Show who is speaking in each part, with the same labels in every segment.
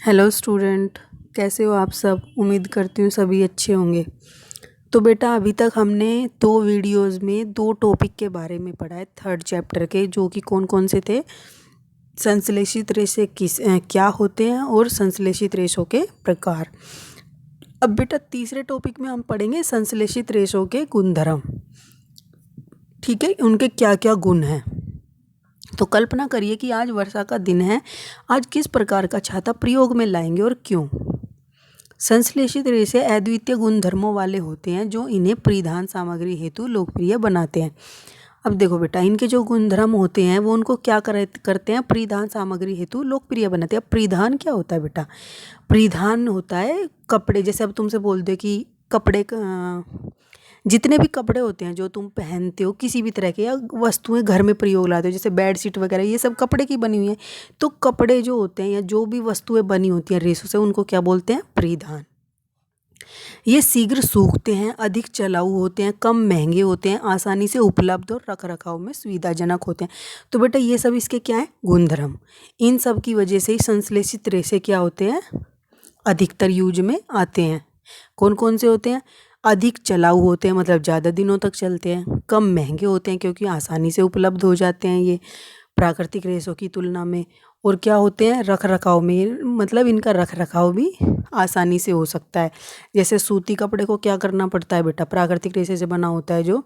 Speaker 1: Hello student, कैसे हो आप सब। उम्मीद करती हूँ सभी अच्छे होंगे। तो बेटा अभी तक हमने 2 वीडियोस में 2 टॉपिक के बारे में पढ़ा है, 3rd चैप्टर के, जो कि कौन कौन से थे। संश्लेषित रेशे क्या होते हैं और संश्लेषित रेशों के प्रकार। अब बेटा तीसरे टॉपिक में हम पढ़ेंगे संश्लेषित रेशों के गुणधर्म। ठीक है, उनके क्या क्या गुण हैं। तो कल्पना करिए कि आज वर्षा का दिन है। आज किस प्रकार का छाता प्रयोग में लाएंगे और क्यों। संश्लेषित रेशे अद्वितीय गुणधर्मों वाले होते हैं जो इन्हें परिधान सामग्री हेतु लोकप्रिय बनाते हैं। अब देखो बेटा, इनके जो गुणधर्म होते हैं वो उनको क्या करते हैं, परिधान सामग्री हेतु लोकप्रिय बनाते हैं। परिधान क्या होता है बेटा? परिधान होता है कपड़े। जैसे अब तुमसे बोल दे कि कपड़े जितने भी कपड़े होते हैं जो तुम पहनते हो, किसी भी तरह के या वस्तुएं घर में प्रयोग लाते हो, जैसे बेडशीट वगैरह, ये सब कपड़े की बनी हुई हैं। तो कपड़े जो होते हैं या जो भी वस्तुएं बनी होती हैं रेशों से, उनको क्या बोलते हैं? परिधान। ये शीघ्र सूखते हैं, अधिक चलाऊ होते हैं, कम महंगे होते हैं, आसानी से उपलब्ध और रख रखाव में सुविधाजनक होते हैं। तो बेटा ये सब इसके क्या है? गुणधर्म। इन सब की वजह से ही संश्लेषित रेशे क्या होते हैं? अधिकतर यूज में आते हैं। कौन कौन से होते हैं? अधिक चलाऊ होते हैं, मतलब ज़्यादा दिनों तक चलते हैं। कम महंगे होते हैं क्योंकि आसानी से उपलब्ध हो जाते हैं ये प्राकृतिक रेशों की तुलना में। और क्या होते हैं? रख रखाव में, मतलब इनका रख रखाव भी आसानी से हो सकता है। जैसे सूती कपड़े को क्या करना पड़ता है बेटा? प्राकृतिक रेशे से बना होता है जो,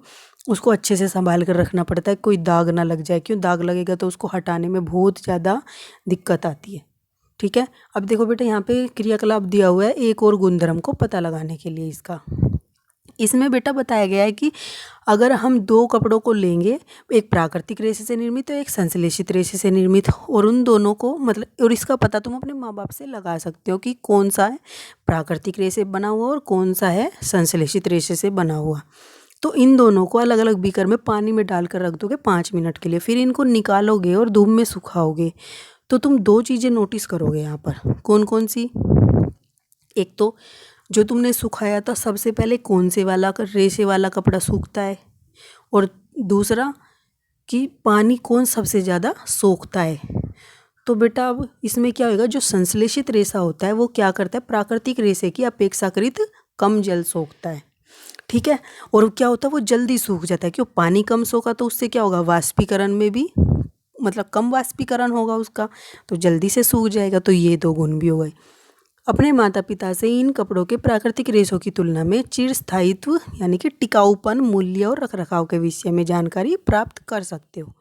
Speaker 1: उसको अच्छे से संभाल कर रखना पड़ता है, कोई दाग ना लग जाए। क्यों? दाग लगेगा तो उसको हटाने में बहुत ज़्यादा दिक्कत आती है। ठीक है, अब देखो बेटा यहाँ पे क्रियाकलाप दिया हुआ है एक और गुणधर्म को पता लगाने के लिए इसका। इसमें बेटा बताया गया है कि अगर हम 2 कपड़ों को लेंगे, एक प्राकृतिक रेशे से निर्मित और एक संश्लेषित रेशे से निर्मित, और उन दोनों को मतलब, और इसका पता तुम अपने माँ बाप से लगा सकते हो कि कौन सा है प्राकृतिक रेशे बना हुआ और कौन सा है संश्लेषित रेशे से बना हुआ। तो इन दोनों को अलग अलग बीकर में पानी में डालकर रख दोगे 5 मिनट के लिए, फिर इनको निकालोगे और धूप में सुखाओगे। तो तुम 2 चीज़ें नोटिस करोगे यहाँ पर। कौन कौन सी? एक तो जो तुमने सुखाया था, सबसे पहले कौन से वाला रेशे वाला कपड़ा सूखता है, और दूसरा कि पानी कौन सबसे ज़्यादा सोखता है। तो बेटा अब इसमें क्या होगा, जो संश्लेषित रेशा होता है वो क्या करता है? प्राकृतिक रेशे की अपेक्षाकृत कम जल सोखता है। ठीक है, और क्या होता है? वो जल्दी सूख जाता है। क्यों? पानी कम सोखा तो उससे क्या होगा? वाष्पीकरण में भी, मतलब कम वाष्पीकरण होगा उसका, तो जल्दी से सूख जाएगा। तो ये 2 गुण भी हो गए। अपने माता पिता से इन कपड़ों के प्राकृतिक रेशों की तुलना में चिरस्थायित्व यानी कि टिकाऊपन, मूल्य और रखरखाव के विषय में जानकारी प्राप्त कर सकते हो।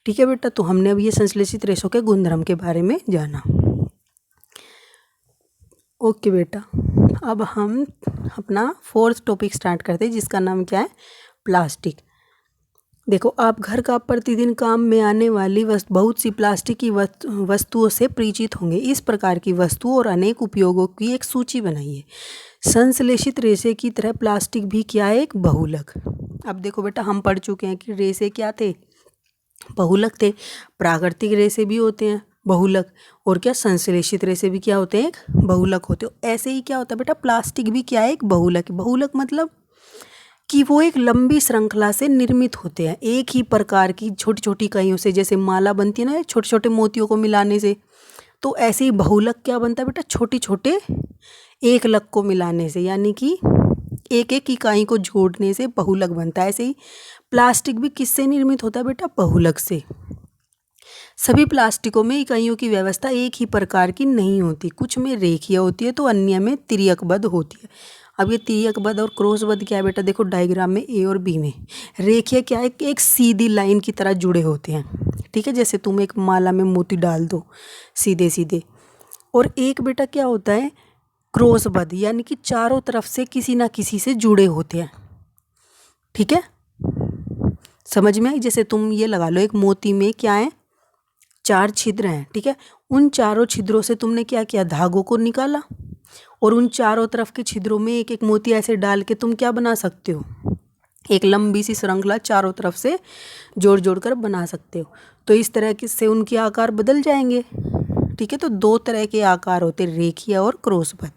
Speaker 1: ठीक है बेटा, तो हमने अब ये संश्लेषित रेशों के गुणधर्म के बारे में जाना। ओके बेटा, अब हम अपना 4th टॉपिक स्टार्ट करते हैं जिसका नाम क्या है? प्लास्टिक। देखो, आप घर का प्रतिदिन काम में आने वाली बहुत सी प्लास्टिक की वस्तुओं से परिचित होंगे। इस प्रकार की वस्तुओं और अनेक उपयोगों की एक सूची बनाइए। संश्लेषित रेशे की तरह प्लास्टिक भी क्या है? एक बहुलक। अब देखो बेटा, हम पढ़ चुके हैं कि रेशे क्या थे? बहुलक थे। प्राकृतिक रेशे भी होते हैं बहुलक, और क्या संश्लेषित रेशे भी क्या होते हैं? एक बहुलक होते हैं। ऐसे ही क्या होता है बेटा? प्लास्टिक भी क्या है? एक बहुलक। बहुलक मतलब कि वो एक लंबी श्रृंखला से निर्मित होते हैं, एक ही प्रकार की छोटी छोटी इकाइयों से। जैसे माला बनती है ना छोटे छोटे मोतियों को मिलाने से, तो ऐसे ही बहुलक क्या बनता है बेटा? छोटे छोटे एक लक को मिलाने से, यानी कि एक एक इकाई को जोड़ने से बहुलक बनता है। ऐसे ही प्लास्टिक भी किससे निर्मित होता है बेटा? बहुलक से। सभी प्लास्टिकों में इकाइयों की व्यवस्था एक ही प्रकार की नहीं होती, कुछ में रेखीय होती है तो अन्य में तिर्यकबद्ध होती है। अब ये तिर्यकबद्ध और क्रॉसबद्ध क्या है बेटा? देखो डायग्राम में ए और बी में रेखीय क्या है कि एक सीधी लाइन की तरह जुड़े होते हैं। ठीक है, जैसे तुम एक माला में मोती डाल दो सीधे सीधे। और एक बेटा क्या होता है? क्रॉसबद्ध, यानी कि चारों तरफ से किसी ना किसी से जुड़े होते हैं। ठीक है, समझ में आई? जैसे तुम ये लगा लो, एक मोती में क्या है? 4 छिद्र हैं। ठीक है, उन चारों छिद्रों से तुमने क्या किया? धागों को निकाला, और उन चारों तरफ के छिद्रों में एक एक मोती ऐसे डाल के तुम क्या बना सकते हो? एक लंबी सी श्रृंखला चारों तरफ से जोड़ जोड़ कर बना सकते हो। तो इस तरह से उनके आकार बदल जाएंगे। ठीक है, तो 2 तरह के आकार होते हैं, रेखीय और क्रॉसबद्ध।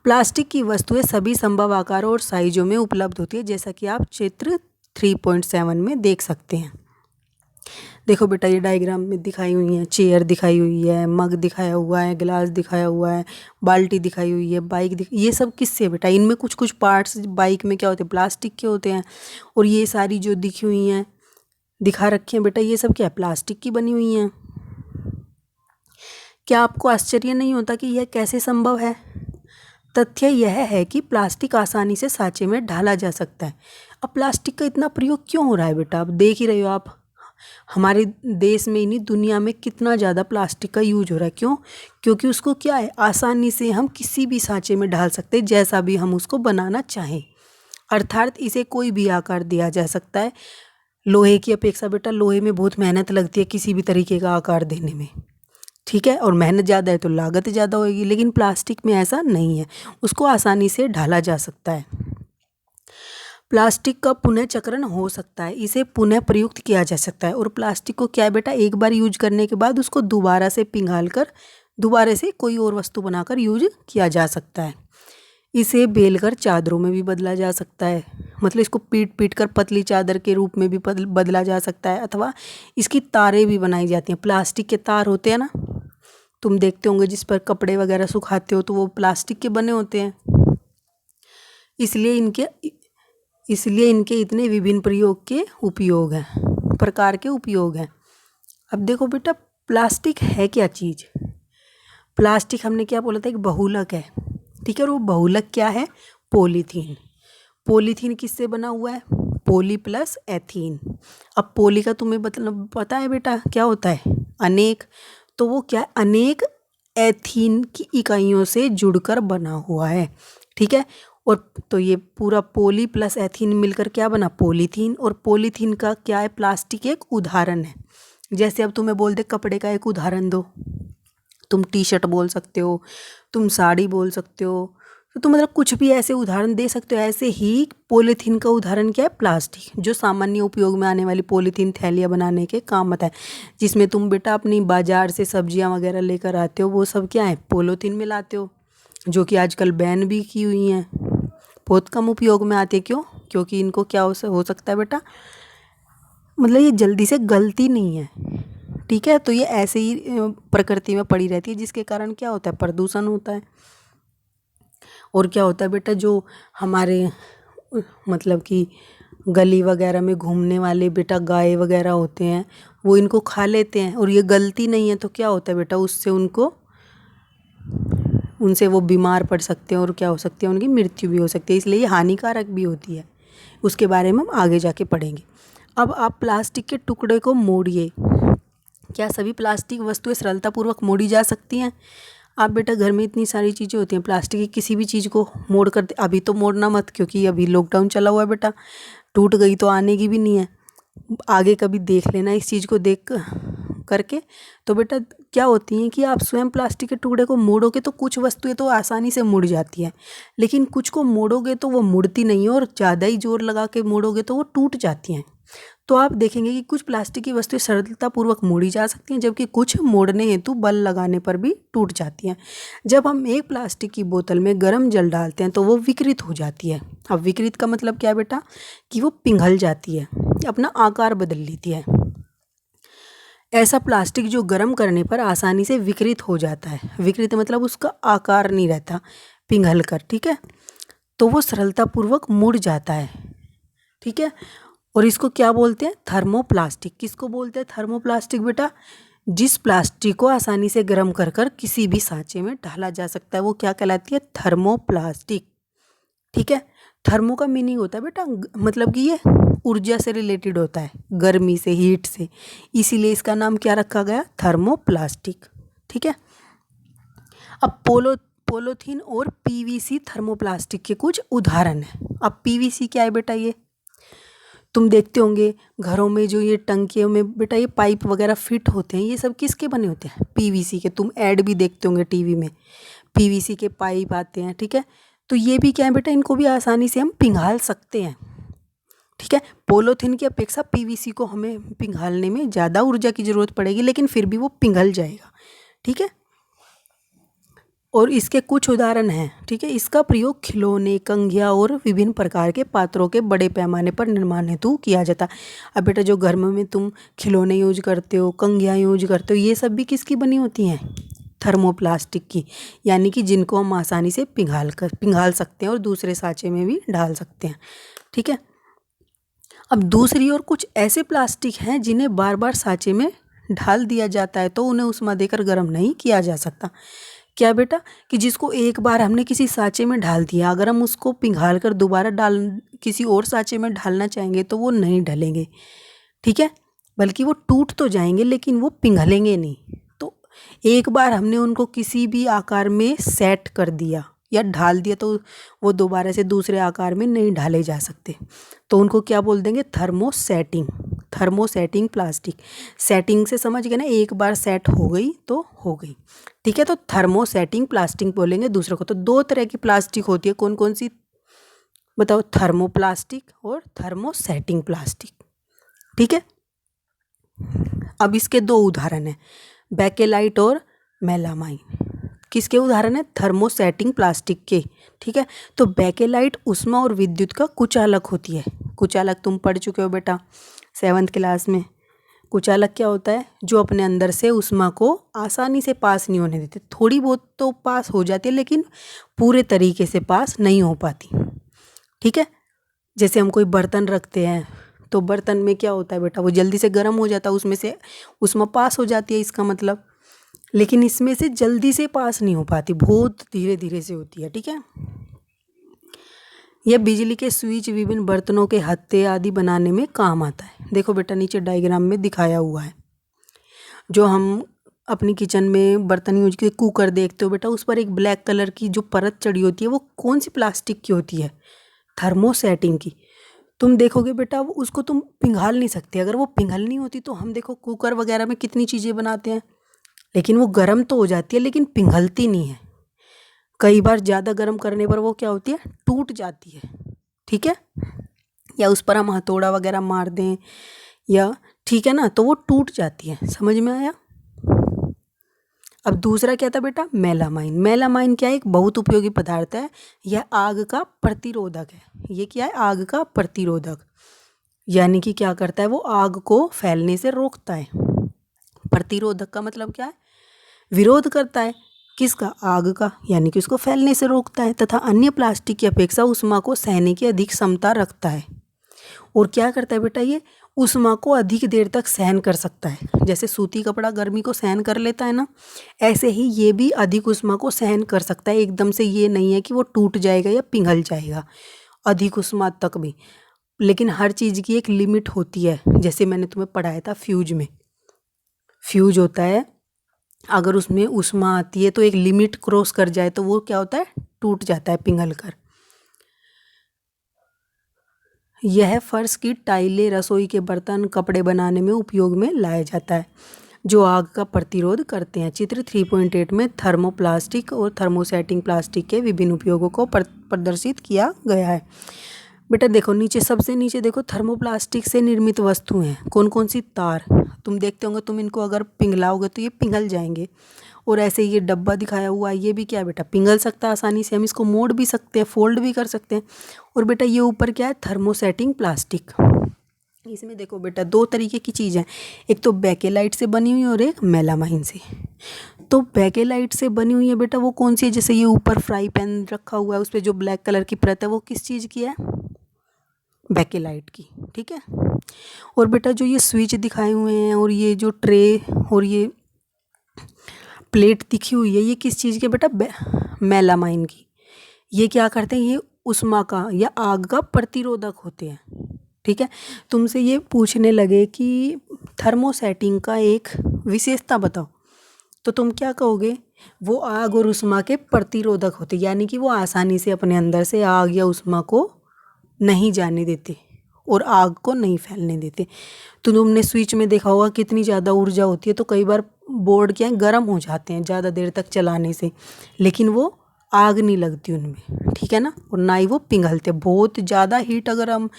Speaker 1: प्लास्टिक की वस्तुएं सभी संभव आकारों और साइजों में उपलब्ध होती है, जैसा कि आप चित्र 3.7 में देख सकते हैं। देखो बेटा, ये डायग्राम में दिखाई हुई है, चेयर दिखाई हुई है, मग दिखाया हुआ है, गिलास दिखाया हुआ है, बाल्टी दिखाई हुई है, ये सब किससे है बेटा? इनमें कुछ कुछ पार्ट्स बाइक में क्या होते हैं, प्लास्टिक के होते हैं। और ये सारी जो दिखी हुई हैं, दिखा रखी हैं बेटा, ये सब क्या है, प्लास्टिक की बनी हुई हैं। क्या आपको आश्चर्य नहीं होता कि यह कैसे संभव है? तथ्य यह है कि प्लास्टिक आसानी से सांचे में ढाला जा सकता है। अब प्लास्टिक का इतना प्रयोग क्यों हो रहा है बेटा? अब देख ही रहे हो आप, हमारे देश में ही नहीं, दुनिया में कितना ज़्यादा प्लास्टिक का यूज हो रहा है। क्यों? क्योंकि उसको क्या है, आसानी से हम किसी भी सांचे में ढाल सकते हैं, जैसा भी हम उसको बनाना चाहें। अर्थात इसे कोई भी आकार दिया जा सकता है। लोहे की अपेक्षा बेटा, लोहे में बहुत मेहनत लगती है किसी भी तरीके का आकार देने में, ठीक है, और मेहनत ज़्यादा है तो लागत ज़्यादा होगी। लेकिन प्लास्टिक में ऐसा नहीं है, उसको आसानी से ढाला जा सकता है। प्लास्टिक का पुनः चक्रण हो सकता है, इसे पुनः प्रयुक्त किया जा सकता है। और प्लास्टिक को क्या है बेटा, एक बार यूज करने के बाद उसको दोबारा से पिघाल कर दोबारा से कोई और वस्तु बनाकर यूज किया जा सकता है। इसे बेलकर चादरों में भी बदला जा सकता है, मतलब इसको पीट पीट कर पतली चादर के रूप में भी बदला जा सकता है। अथवा इसकी तारें भी बनाई जाती हैं, प्लास्टिक के तार होते हैं ना, तुम देखते होंगे जिस पर कपड़े वगैरह सुखाते हो तो वो प्लास्टिक के बने होते हैं। इसलिए इनके इतने विभिन्न प्रकार के उपयोग हैं। अब देखो बेटा, प्लास्टिक है क्या चीज़? प्लास्टिक हमने क्या बोला था, एक बहुलक है, ठीक है। और वो बहुलक क्या है, पॉलीथीन। पॉलीथीन किससे बना हुआ है, पोली प्लस एथीन। अब पोली का तुम्हें पता है बेटा क्या होता है, अनेक। तो वो क्या है, अनेक एथीन की इकाइयों से जुड़कर बना हुआ है, ठीक है। और तो ये पूरा पोली प्लस एथीन मिलकर क्या बना, पॉलीथीन। और पॉलीथीन का क्या है, प्लास्टिक एक उदाहरण है। जैसे अब तुम्हें बोल दे कपड़े का एक उदाहरण दो, तुम टी शर्ट बोल सकते हो, तुम साड़ी बोल सकते हो, तो तुम मतलब कुछ भी ऐसे उदाहरण दे सकते हो। ऐसे ही पॉलीथीन का उदाहरण क्या है, प्लास्टिक, जो सामान्य उपयोग में आने वाली पॉलीथीन थैलियाँ बनाने के काम आता है। जिसमें तुम बेटा अपनी बाजार से सब्जियां वगैरह लेकर आते हो, वो सब क्या है, पॉलीथीन में लाते हो, जो कि आजकल बैन भी की हुई हैं, बहुत कम उपयोग में आते हैं। क्यों? क्योंकि इनको क्या हो सकता है बेटा, मतलब ये जल्दी से गलती नहीं है, ठीक है। तो ये ऐसे ही प्रकृति में पड़ी रहती है, जिसके कारण क्या होता है, प्रदूषण होता है। और क्या होता है बेटा, जो हमारे मतलब कि गली वगैरह में घूमने वाले बेटा गाय वगैरह होते हैं, वो इनको खा लेते हैं। और ये गलती नहीं है तो क्या होता है बेटा, उनसे वो बीमार पड़ सकते हैं, और क्या हो सकती है, उनकी मृत्यु भी हो सकती है। इसलिए ये हानिकारक भी होती है, उसके बारे में हम आगे जाके पढ़ेंगे। अब आप प्लास्टिक के टुकड़े को मोड़िए। क्या सभी प्लास्टिक वस्तुएं सरलतापूर्वक मोड़ी जा सकती हैं? आप बेटा घर में इतनी सारी चीज़ें होती हैं प्लास्टिक की, किसी भी चीज़ को मोड़ कर, अभी तो मोड़ना मत, क्योंकि अभी लॉकडाउन चला हुआ है बेटा, टूट गई तो आने की भी नहीं है। आगे कभी देख लेना इस चीज़ को देख करके। तो बेटा क्या होती हैं कि आप स्वयं प्लास्टिक के टुकड़े को मोड़ोगे तो कुछ वस्तुएं तो आसानी से मुड़ जाती हैं, लेकिन कुछ को मोड़ोगे तो वो मुड़ती नहीं है, और ज़्यादा ही जोर लगा के मोड़ोगे तो वो टूट जाती हैं। तो आप देखेंगे कि कुछ प्लास्टिक की वस्तुएं सरलतापूर्वक मोड़ी जा सकती हैं, जबकि कुछ मोड़ने हेतु बल लगाने पर भी टूट जाती हैं। जब हम एक प्लास्टिक की बोतल में गर्म जल डालते हैं तो वो विकृत हो जाती है। अब विकृत का मतलब क्या है बेटा, कि वो पिघल जाती है, अपना आकार बदल लेती है। ऐसा प्लास्टिक जो गर्म करने पर आसानी से विकृत हो जाता है, विकृत मतलब उसका आकार नहीं रहता पिघल कर, ठीक है, तो वो सरलतापूर्वक मुड़ जाता है, ठीक है। और इसको क्या बोलते हैं, थर्मोप्लास्टिक। किसको बोलते हैं थर्मोप्लास्टिक बेटा? जिस प्लास्टिक को आसानी से गर्म कर कर किसी भी सांचे में डाला जा सकता है, वो क्या कहलाती है, थर्मोप्लास्टिक, ठीक है। थर्मो का मीनिंग होता है बेटा, मतलब कि ये ऊर्जा से रिलेटेड होता है, गर्मी से, हीट से, इसीलिए इसका नाम क्या रखा गया, थर्मोप्लास्टिक, ठीक है। अब पोलोथीन और पीवीसी थर्मोप्लास्टिक के कुछ उदाहरण हैं। अब पीवीसी क्या है बेटा, ये तुम देखते होंगे घरों में जो ये टंकियों में बेटा ये पाइप वगैरह फिट होते हैं, ये सब किसके बने होते हैं, पीवीसी के। तुम ऐड भी देखते होंगे टीवी में, पीवीसी के पाइप आते हैं, ठीक है। तो ये भी क्या है बेटा, इनको भी आसानी से हम पिघाल सकते हैं, ठीक है। पोलोथीन की अपेक्षा पीवीसी को हमें पिघालने में ज़्यादा ऊर्जा की ज़रूरत पड़ेगी, लेकिन फिर भी वो पिघल जाएगा, ठीक है। और इसके कुछ उदाहरण हैं, ठीक है। इसका प्रयोग खिलौने, कंघिया और विभिन्न प्रकार के पात्रों के बड़े पैमाने पर निर्माण हेतु किया जाता है। अब बेटा जो घर में तुम खिलौने यूज करते हो, कंघिया यूज करते हो, ये सब भी किसकी बनी होती हैं? थर्मोप्लास्टिक की, यानी कि जिनको हम आसानी से पिघाल सकते हैं और दूसरे साँचे में भी डाल सकते हैं, ठीक है। अब दूसरी ओर कुछ ऐसे प्लास्टिक हैं जिन्हें बार बार साँचे में ढाल दिया जाता है तो उन्हें ऊष्मा देकर गर्म नहीं किया जा सकता। क्या बेटा? कि जिसको एक बार हमने किसी साँचे में ढाल दिया, अगर हम उसको पिघाल कर दोबारा किसी और साँचे में ढालना चाहेंगे तो वो नहीं ढलेंगे, ठीक है। बल्कि वो टूट तो जाएंगे लेकिन वो पिघलेंगे नहीं। तो एक बार हमने उनको किसी भी आकार में सेट कर दिया या ढाल दिया तो वो दोबारा से दूसरे आकार में नहीं ढाले जा सकते। तो उनको क्या बोल देंगे? थर्मोसेटिंग। Thermosetting plastic. सेटिंग से समझ गए ना, एक बार सेट हो गई तो हो गई, ठीक है। तो थर्मोसेटिंग प्लास्टिक बोलेंगे दूसरे को। तो दो तरह की प्लास्टिक होती है, कौन कौन सी बताओ? थर्मोप्लास्टिक और थर्मोसेटिंग प्लास्टिक, ठीक है। अब इसके दो उदाहरण हैं, बेकेलाइट और मेलामाइन। किसके उदाहरण है? थर्मोसेटिंग प्लास्टिक के, ठीक है। तो बेकेलाइट ऊष्मा और विद्युत का कुचालक होती है। कुचालक तुम पढ़ चुके हो बेटा 7th क्लास में। कुचालक क्या होता है? जो अपने अंदर से ऊष्मा को आसानी से पास नहीं होने देते। थोड़ी बहुत तो पास हो जाती है लेकिन पूरे तरीके से पास नहीं हो पाती, ठीक है। जैसे हम कोई बर्तन रखते हैं तो बर्तन में क्या होता है बेटा? वो जल्दी से गर्म हो जाता है, उसमें से ऊष्मा पास हो जाती है, इसका मतलब। लेकिन इसमें से जल्दी से पास नहीं हो पाती, बहुत धीरे धीरे से होती है, ठीक है। यह बिजली के स्विच, विभिन्न बर्तनों के हत्थे आदि बनाने में काम आता है। देखो बेटा नीचे डायग्राम में दिखाया हुआ है। जो हम अपनी किचन में बर्तन यूज के कुकर देखते हो बेटा, उस पर एक ब्लैक कलर की जो परत चढ़ी होती है वो कौन सी प्लास्टिक की होती है? थर्मोसेटिंग की। तुम देखोगे बेटा उसको तुम पिघाल नहीं सकते। अगर वो पिघलनी होती तो हम देखो कुकर वगैरह में कितनी चीज़ें बनाते हैं, लेकिन वो गर्म तो हो जाती है लेकिन पिघलती नहीं है। कई बार ज़्यादा गर्म करने पर वो क्या होती है? टूट जाती है, ठीक है। या उस पर हम हथौड़ा वगैरह मार दें या, ठीक है ना, तो वो टूट जाती है। समझ में आया? अब दूसरा क्या था बेटा? मेलामाइन। मेलामाइन क्या है? एक बहुत उपयोगी पदार्थ है। यह आग का प्रतिरोधक है। ये क्या है? आग का प्रतिरोधक, यानी कि क्या करता है? वो आग को फैलने से रोकता है। प्रतिरोधक का मतलब क्या है? विरोध करता है। किसका? आग का, यानी कि उसको फैलने से रोकता है। तथा अन्य प्लास्टिक की अपेक्षा ऊष्मा को सहने की अधिक क्षमता रखता है। और क्या करता है बेटा? ये ऊष्मा को अधिक देर तक सहन कर सकता है। जैसे सूती कपड़ा गर्मी को सहन कर लेता है ना, ऐसे ही ये भी अधिक ऊष्मा को सहन कर सकता है। एकदम से ये नहीं है कि वो टूट जाएगा या पिघल जाएगा, अधिक ऊष्मा तक भी। लेकिन हर चीज़ की एक लिमिट होती है। जैसे मैंने तुम्हें पढ़ाया था फ्यूज में, फ्यूज होता है, अगर उसमें ऊष्मा आती है तो एक लिमिट क्रॉस कर जाए तो वो क्या होता है? टूट जाता है पिघल कर। यह फर्श की टाइलें, रसोई के बर्तन, कपड़े बनाने में उपयोग में लाया जाता है, जो आग का प्रतिरोध करते हैं। चित्र 3.8 में थर्मोप्लास्टिक और थर्मोसेटिंग प्लास्टिक के विभिन्न उपयोगों को प्रदर्शित किया गया है। बेटा देखो नीचे, सबसे नीचे देखो, थर्मोप्लास्टिक से निर्मित वस्तु हैं। कौन कौन सी? तार। तुम देखते होंगे, तुम इनको अगर पिघलाओगे तो ये पिघल जाएंगे। और ऐसे ये डब्बा दिखाया हुआ है, ये भी क्या बेटा? पिघल सकता है आसानी से। हम इसको मोड़ भी सकते हैं, फोल्ड भी कर सकते हैं। और बेटा ये ऊपर क्या है? Thermosetting plastic. इसमें देखो बेटा दो तरीके की चीज़ है, एक तो बेकेलाइट से बनी हुई और एक मेलामाइन से। तो बेकेलाइट से बनी हुई है बेटा वो कौन सी है? जैसे ये ऊपर फ्राई पैन रखा हुआ है, उस पर जो ब्लैक कलर की परत है वो किस चीज़ की है? बेकेलाइट की, ठीक है। और बेटा जो ये स्विच दिखाए हुए हैं और ये जो ट्रे और ये प्लेट दिखी हुई है, ये किस चीज़ की बेटा? मेलामाइन की। ये क्या करते हैं? ये ऊष्मा का या आग का प्रतिरोधक होते हैं, ठीक है। तुमसे ये पूछने लगे कि थर्मोसेटिंग का एक विशेषता बताओ, तो तुम क्या कहोगे? वो आग और ऊष्मा के प्रतिरोधक होते, यानी कि वो आसानी से अपने अंदर से आग या ऊष्मा को नहीं जाने देते और आग को नहीं फैलने देते। तो तुमने स्विच में देखा होगा कितनी ज़्यादा ऊर्जा होती है, तो कई बार बोर्ड क्या है? गर्म हो जाते हैं ज़्यादा देर तक चलाने से, लेकिन वो आग नहीं लगती उनमें, ठीक है ना। और ना ही वो पिघलते। बहुत ज़्यादा हीट अगर हम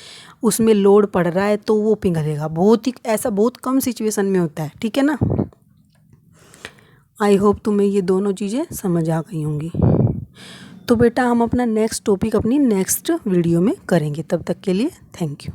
Speaker 1: उसमें लोड पड़ रहा है तो वो पिघलेगा। बहुत ही ऐसा बहुत कम सिचुएशन में होता है, ठीक है ना। आई होप तुम्हें ये दोनों चीज़ें समझ आ गई होंगी। तो बेटा हम अपना नेक्स्ट टॉपिक अपनी नेक्स्ट वीडियो में करेंगे। तब तक के लिए थैंक यू।